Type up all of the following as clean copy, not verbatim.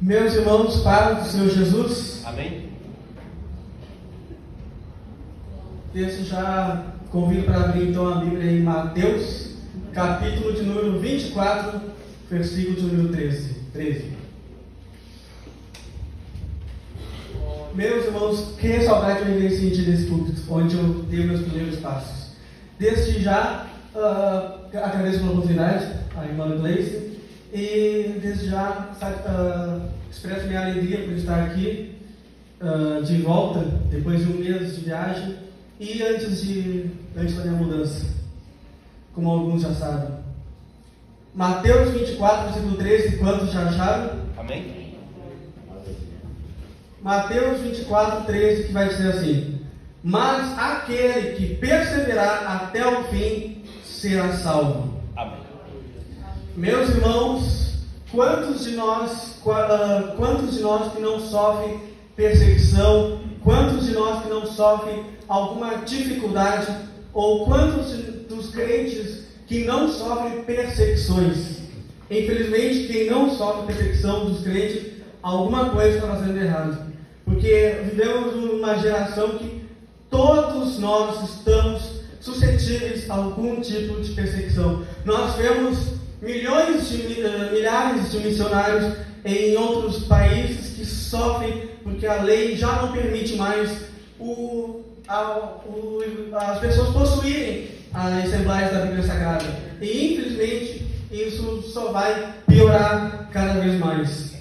Meus irmãos, paz do Senhor Jesus. Amém. Desde já convido para abrir então a Bíblia em Mateus, capítulo de número 24, versículo de número 13. Meus irmãos, que saudade eu ainda senti desse púlpito, onde eu dei meus primeiros passos. Desde já, agradeço pela oportunidade, a irmã Gleice, e desde já expresso minha alegria por estar aqui de volta, depois de um mês de viagem, e antes da minha mudança, como alguns já sabem. Mateus 24, versículo 13, quantos já acharam? Amém. Mateus 24, 13, que vai dizer assim: mas aquele que perseverar até o fim será salvo. Amém. Meus irmãos, quantos de nós que não sofrem perseguição, quantos de nós que não sofrem alguma dificuldade, ou quantos dos crentes que não sofrem perseguições? Infelizmente, quem não sofre perseguição dos crentes, alguma coisa está fazendo errado, porque vivemos numa geração que todos nós estamos suscetíveis a algum tipo de perseguição. Nós vemos milhares de missionários em outros países que sofrem porque a lei já não permite mais as pessoas possuírem as assembleias da Bíblia Sagrada. E infelizmente isso só vai piorar cada vez mais.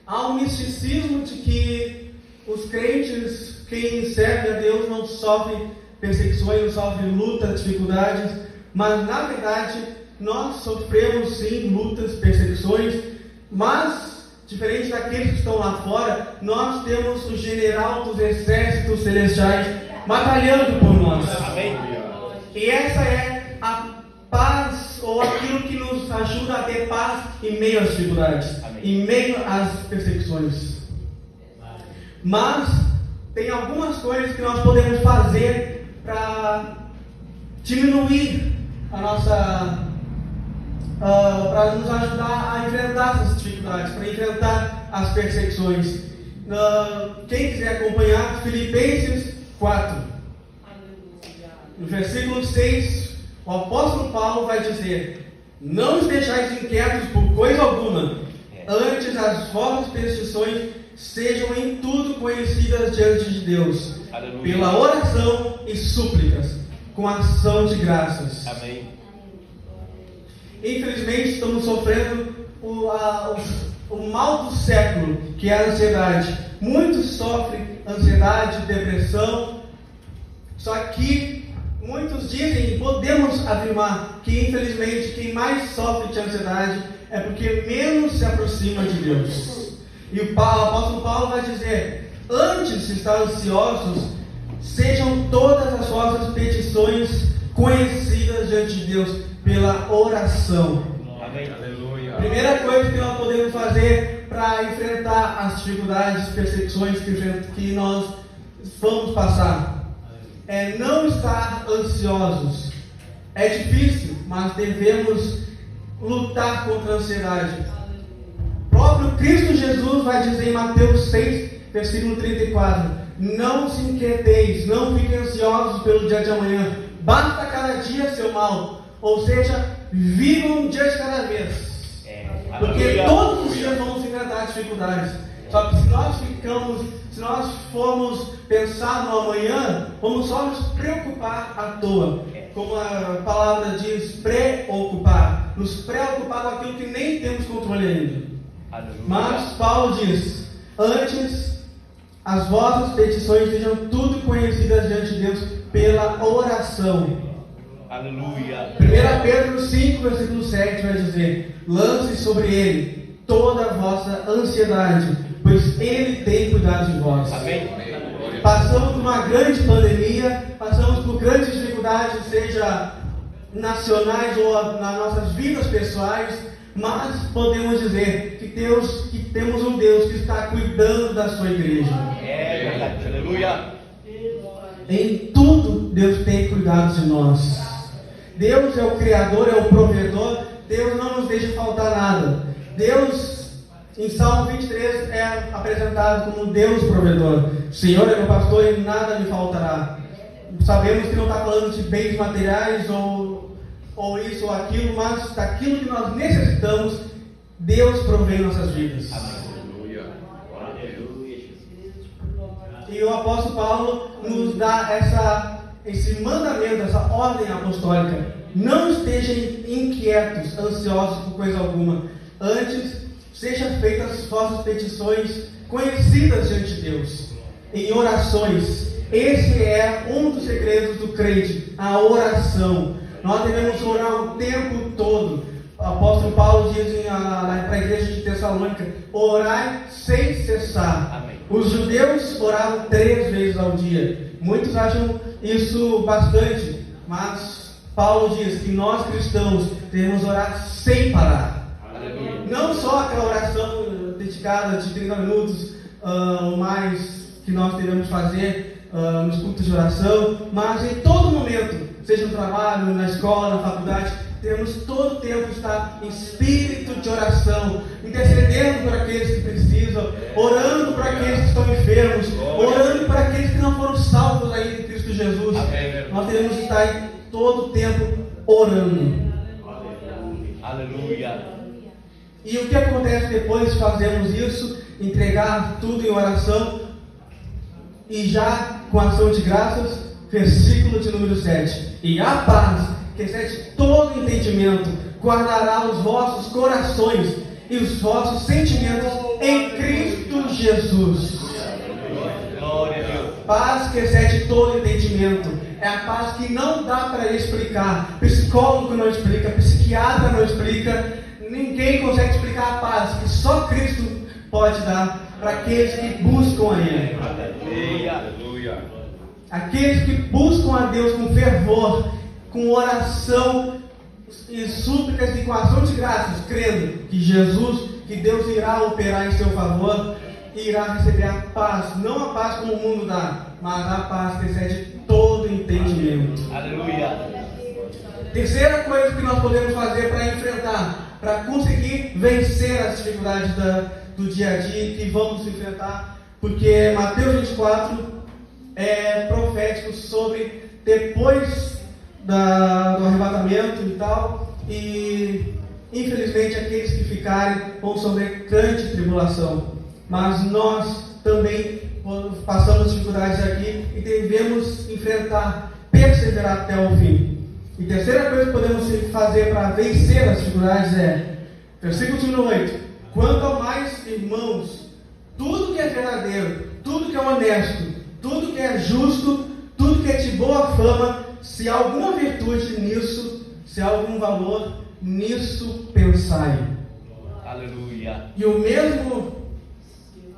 Há um misticismo de que os crentes, quem serve a Deus, não sofre perseguições, não sofre lutas, dificuldades, mas na verdade nós sofremos sim lutas, perseguições, mas diferente daqueles que estão lá fora, nós temos o general dos exércitos celestiais batalhando por nós. Amém. E essa é a paz, ou aquilo que nos ajuda a ter paz em meio às dificuldades, Amém. em meio às perseguições. Mas tem algumas coisas que nós podemos fazer para diminuir a nossa, para nos ajudar a enfrentar essas dificuldades, para enfrentar as perseguições. Quem quiser acompanhar, Filipenses 4, no versículo 6, o apóstolo Paulo vai dizer: não estejais inquietos por coisa alguma, antes as vossas petições sejam em tudo conhecidas diante de Deus, Aleluia. pela oração e súplicas, com ação de graças. Amém. Infelizmente estamos sofrendo o mal do século, que é a ansiedade. Muitos sofrem ansiedade, depressão, só que muitos dizem, e podemos afirmar, que infelizmente quem mais sofre de ansiedade é porque menos se aproxima de Deus. E o apóstolo Paulo vai dizer: antes de estar ansiosos, sejam todas as vossas petições conhecidas diante de Deus pela oração. Amém. Aleluia. Primeira coisa que nós podemos fazer para enfrentar as dificuldades, perseguições que nós vamos passar é não estar ansiosos. É difícil, mas devemos lutar contra a ansiedade. O próprio Cristo Jesus vai dizer em Mateus 6, versículo 34: não se inquieteis, não fiquem ansiosos pelo dia de amanhã, basta cada dia seu mal. Ou seja, vivam um dia de cada vez. Porque todos os dias vamos enfrentar dificuldades. Só que se nós formos pensar no amanhã, vamos só nos preocupar à toa. Como a palavra diz, preocupar. Nos preocupar com aquilo que nem temos controle ainda. Mas Paulo diz: antes as vossas petições sejam tudo conhecidas diante de Deus pela oração. Aleluia. 1 Pedro 5, versículo 7 vai dizer: lance sobre ele toda a vossa ansiedade, pois ele tem cuidado de vós. Amém. Passamos por uma grande pandemia, passamos por grandes dificuldades, seja nacionais ou nas nossas vidas pessoais, mas podemos dizer que temos um Deus que está cuidando da sua igreja. É verdade. Aleluia. Em tudo Deus tem cuidado de nós. Deus é o Criador, é o provedor. Deus não nos deixa faltar nada. Deus Em Salmo 23 é apresentado como Deus provedor. O Senhor é meu pastor e nada me faltará. Sabemos que não está falando de bens materiais ou isso ou aquilo, mas daquilo que nós necessitamos, Deus provém nossas vidas. Aleluia. E o apóstolo Paulo nos dá esse mandamento, essa ordem apostólica. Não estejam inquietos, ansiosos por coisa alguma. Antes, sejam feitas as vossas petições conhecidas diante de Deus, em orações. Esse é um dos segredos do crente, a oração. Nós devemos orar o tempo todo. O apóstolo Paulo diz para a igreja de Tessalônica: orai sem cessar. Amém. Os judeus oravam 3 vezes ao dia. Muitos acham isso bastante, mas Paulo diz que nós cristãos devemos orar sem parar. Aleluia. Não só aquela oração dedicada de 30 minutos ou mais que nós devemos fazer nos cultos de oração, mas em todo momento, seja no trabalho, na escola, na faculdade, temos todo o tempo estar em espírito de oração, intercedendo por aqueles que precisam, orando por aqueles que estão enfermos, orando por aqueles que não foram salvos ainda em Cristo Jesus. Nós devemos estar em todo o tempo orando. Aleluia. E o que acontece depois de fazermos isso? Entregar tudo em oração e já com ação de graças, versículo de número 7. E a paz, que excede todo entendimento, guardará os vossos corações e os vossos sentimentos em Cristo Jesus. Glória a Deus. Paz que excede todo entendimento. É a paz que não dá para explicar. Psicólogo não explica, psiquiatra não explica. Ninguém consegue explicar a paz que só Cristo pode dar para aqueles que buscam a Ele. Aleluia. Aqueles que buscam a Deus com fervor, com oração e súplicas e com ação de graças, crendo que Jesus, que Deus irá operar em seu favor e irá receber a paz, não a paz como o mundo dá, mas a paz que excede todo entendimento. Aleluia. Terceira coisa que nós podemos fazer para enfrentar, para conseguir vencer as dificuldades do dia a dia que vamos enfrentar, porque Mateus 24 é profético sobre depois do arrebatamento e tal, e infelizmente aqueles que ficarem vão sofrer grande tribulação, mas nós também passamos dificuldades aqui e devemos enfrentar, perseverar até o fim. E terceira coisa que podemos fazer para vencer as dificuldades é, versículo número 8: quanto ao mais, irmãos, tudo que é verdadeiro, tudo que é honesto, tudo que é justo, tudo que é de boa fama, se há alguma virtude nisso, se há algum valor, nisso pensai. Aleluia. E o mesmo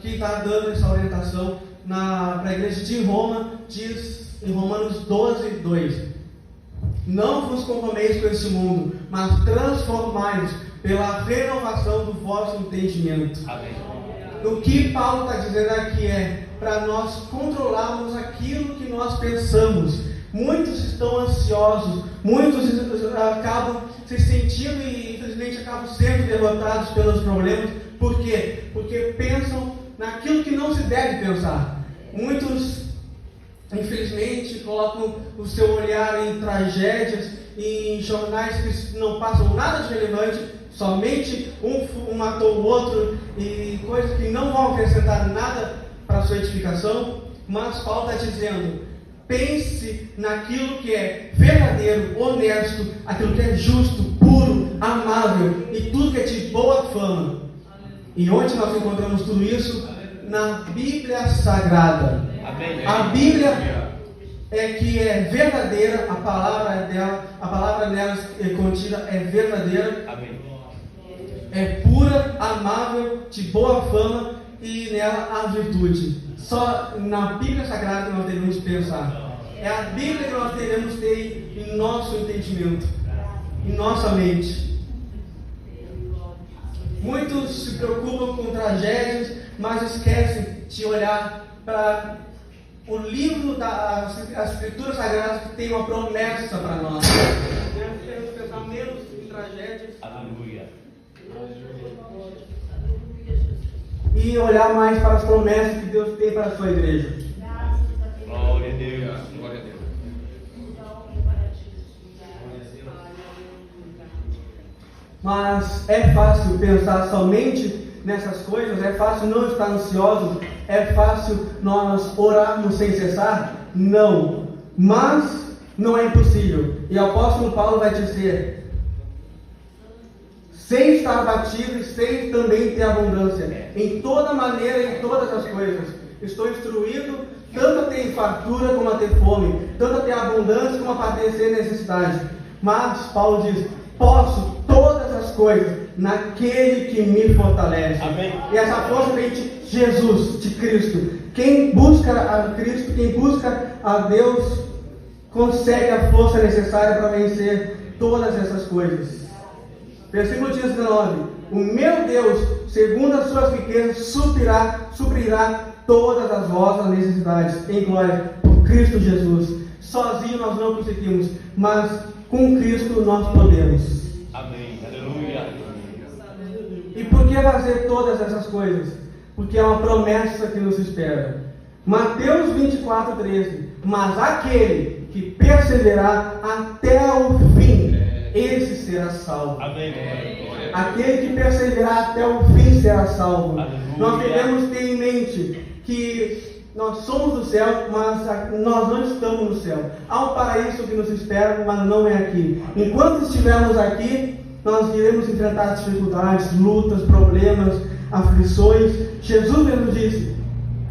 que está dando essa orientação para a igreja de Roma, diz em Romanos 12, 2: não vos conformeis com este mundo, mas transformai-vos pela renovação do vosso entendimento. Amém. O que Paulo está dizendo aqui é para nós controlarmos aquilo que nós pensamos. Muitos estão ansiosos, muitos acabam se sentindo e infelizmente acabam sendo derrotados pelos problemas. Por quê? Porque pensam naquilo que não se deve pensar. Muitos, infelizmente, colocam o seu olhar em tragédias, em jornais que não passam nada de relevante, somente um matou o outro e coisas que não vão acrescentar nada para a sua edificação. Mas Paulo está dizendo: pense naquilo que é verdadeiro, honesto, aquilo que é justo, puro, amável e tudo que é de boa fama. E onde nós encontramos tudo isso? Na Bíblia Sagrada. Amém. A Bíblia é que é verdadeira, a palavra nela contida é verdadeira. Amém. É pura, amável, de boa fama e nela há virtude. Só na Bíblia Sagrada que nós devemos pensar. É a Bíblia que nós devemos ter em nosso entendimento, em nossa mente. Muitos se preocupam com tragédias, mas esquecem de olhar para o livro das Escrituras Sagradas, que tem uma promessa para nós. Devemos pensar menos em tragédias. Aleluia. e olhar mais para as promessas que Deus tem para a sua igreja. Glória a Deus. Glória a Deus. Mas é fácil pensar somente nessas coisas? É fácil não estar ansioso? É fácil nós orarmos sem cessar? Não. Mas não é impossível. E o apóstolo Paulo vai dizer: sem estar abatido e sem também ter abundância. Em toda maneira e em todas as coisas. Estou instruído tanto a ter fartura como a ter fome, tanto a ter abundância como a padecer necessidade. Mas Paulo diz: posso todas as coisas naquele que me fortalece. Amém. E essa força vem de Jesus, de Cristo. Quem busca a Cristo, quem busca a Deus, consegue a força necessária para vencer todas essas coisas. Versículo 19: o meu Deus, segundo as suas riquezas, suprirá todas as vossas necessidades em glória por Cristo Jesus. Sozinho nós não conseguimos, mas com Cristo nós podemos. Amém. Aleluia. E por que fazer todas essas coisas? Porque é uma promessa que nos espera. Mateus 24:13. Mas aquele que perseverar até o fim, esse será salvo. Amém. Aquele que perseverar até o fim será salvo. Aleluia. Nós devemos ter em mente que nós somos do céu, mas nós não estamos no céu. Há um paraíso que nos espera, mas não é aqui. Enquanto estivermos aqui, nós iremos enfrentar dificuldades, lutas, problemas, aflições. Jesus mesmo disse,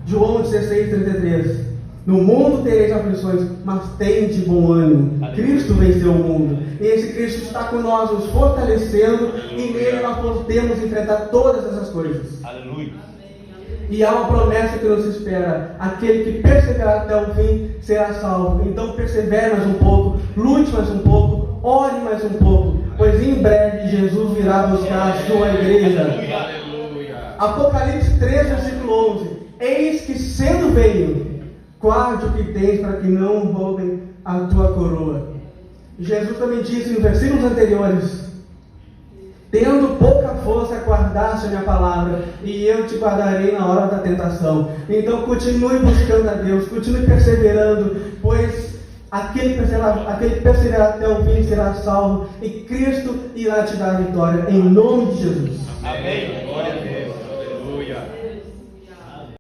João 16:33, no mundo tereis aflições, mas tende bom ânimo. Aleluia. Cristo venceu o mundo. E esse Cristo está com nós, nos fortalecendo. Aleluia. E nele nós podemos enfrentar todas essas coisas. Aleluia. E há uma promessa que nos espera: aquele que perseverar até o fim será salvo. Então persevere mais um pouco, lute mais um pouco, ore mais um pouco, pois em breve Jesus virá buscar a sua igreja. Aleluia. Apocalipse 3, versículo 11: eis que sendo veio, guarde o que tens para que não roubem a tua coroa. Jesus também disse em versículos anteriores: tendo pouca força, guardaste a minha palavra, e eu te guardarei na hora da tentação. Então continue buscando a Deus, continue perseverando, pois aquele que perseverar até o fim será salvo, e Cristo irá te dar a vitória, em nome de Jesus. Amém. Glória a Deus.